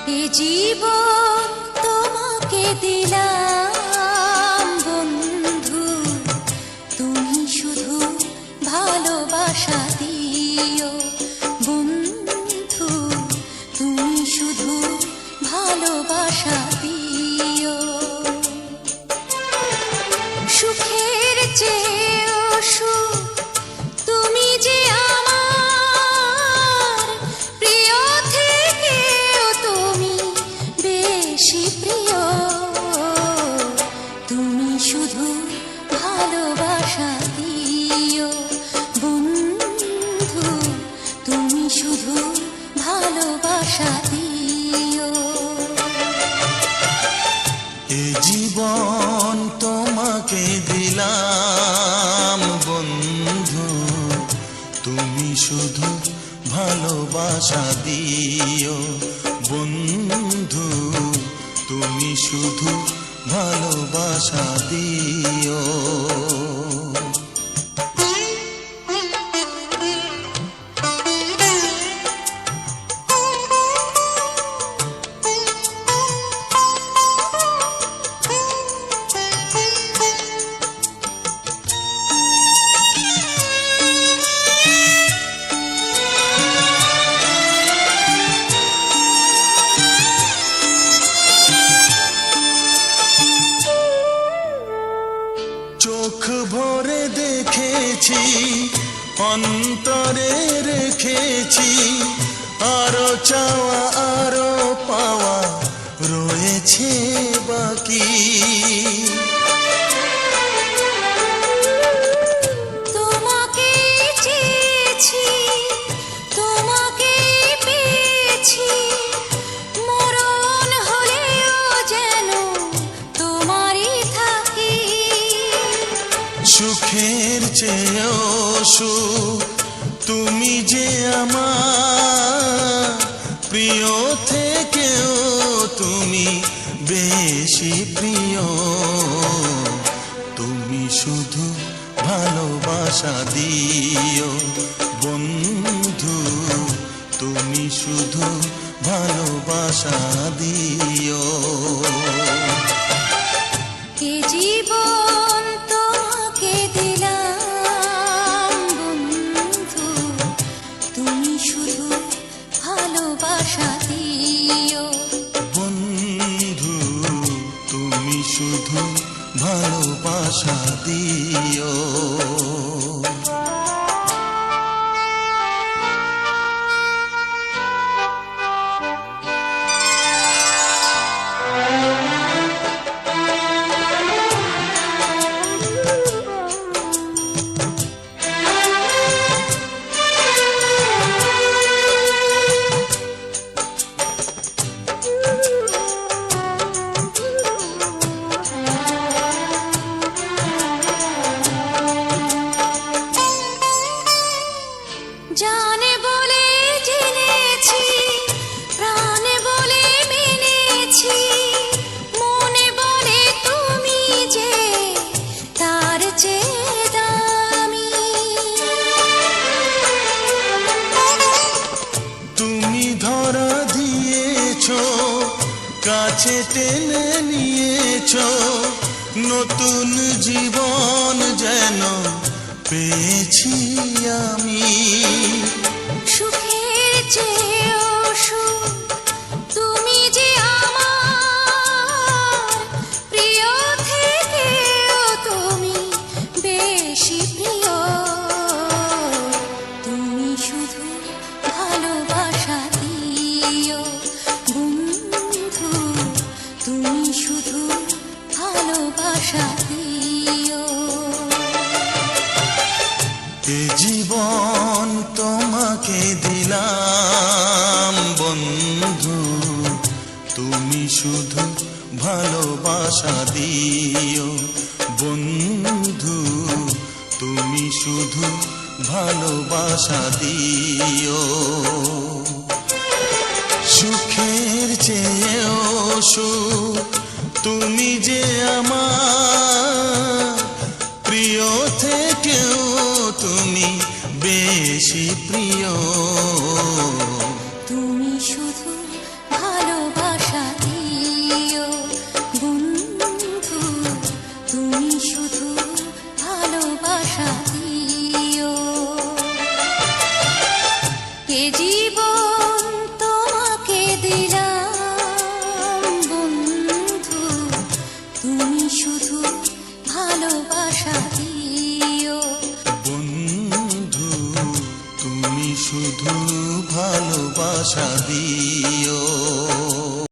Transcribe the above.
এ জীবন তোমাকে দিলাম বন্ধু, তুমি শুধু ভালোবাসা দিও বন্ধু, তুমি শুধু ভালোবাসা দিও। সুখের চেয়েও সুখ তুমি যে আমার প্রিয় থেকেও তুমি বেশি প্রিয়, তুমি শুধু ভালোবাসা দিও বন্ধু, তুমি শুধু ভালোবাসা দিও। এ জীবন তোমাকে দিলাম বন্ধু, তুমি শুধু ভালোবাসা দিও বন্ধু, তুমি শুধু ভালোবাসা দিও। চোখ ভরে দেখেছি, অন্তরে রেখেছি, আরো চাওয়া আরো পাওয়া রয়েছে বাকি। তোমাকে চেয়েছি, তোমাকে পেয়েছি, মরণ হলেও যেন তোমারই থাকি। সুখের চেয়েও সুখ তুমি যে আমার প্রিয় থেকেও তুমি বেশি প্রিয়, তুমি শুধু ভালোবাসা দিও বন্ধু, তুমি শুধু ভালোবাসা দিও। এ জীবন তোমাকে দিলাম বন্ধু, তুমি শুধু ভালোবাসা দিও বন্ধু, তুমি শুধু ভালোবাসা দিও। জানে বলে জেনেছি, প্রাণে বলে মেনেছি, মনে বলে তুমি যে তার চেয়ে দামি। তুমি ধরা দিয়েছ, কাছে টেনে নিয়েছ, নতুন জীবন যেন পেয়েছি আমি। সুখের চেয়েও সুখ তুমি যে আমার প্রিয় থেকেও তুমি বেশি প্রিয়, তুমি শুধু ভালোবাসা দিও বন্ধু, তুমি শুধু ভালোবাসা দিও। এ জীবন তোমাকে দিলাম বন্ধু, তুমি শুধু ভালোবাসা দিও বন্ধু, তুমি শুধু ভালোবাসা দিও। সুখের চেয়েও সুখ তুমি যে আমার প্রিয় থেকেও তুমি বেশি প্রিয়, তুমি শুধু ভালোবাসা ভালোবাসা